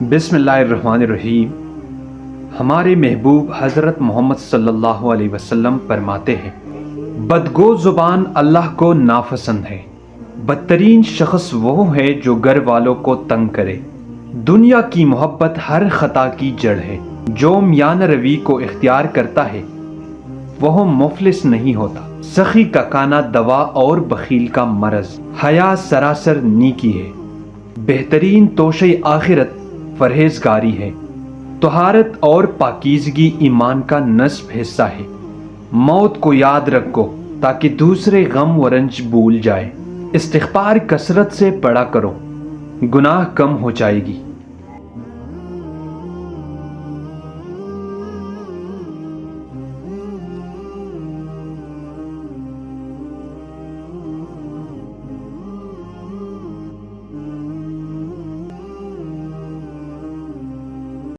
بسم اللہ الرحمن الرحیم۔ ہمارے محبوب حضرت محمد صلی اللہ علیہ وسلم فرماتے ہیں، بدگو زبان اللہ کو ناپسند ہے۔ بدترین شخص وہ ہے جو گھر والوں کو تنگ کرے۔ دنیا کی محبت ہر خطا کی جڑ ہے۔ جو میانہ روی کو اختیار کرتا ہے وہ مفلس نہیں ہوتا۔ سخی کا کانا دوا اور بخیل کا مرض۔ حیا سراسر نیکی ہے۔ بہترین توشہ آخرت پرہیزگاری ہے۔ طہارت اور پاکیزگی ایمان کا نصف حصہ ہے۔ موت کو یاد رکھو تاکہ دوسرے غم و رنج بھول جائے۔ استغفار کثرت سے پڑھا کرو، گناہ کم ہو جائے گی۔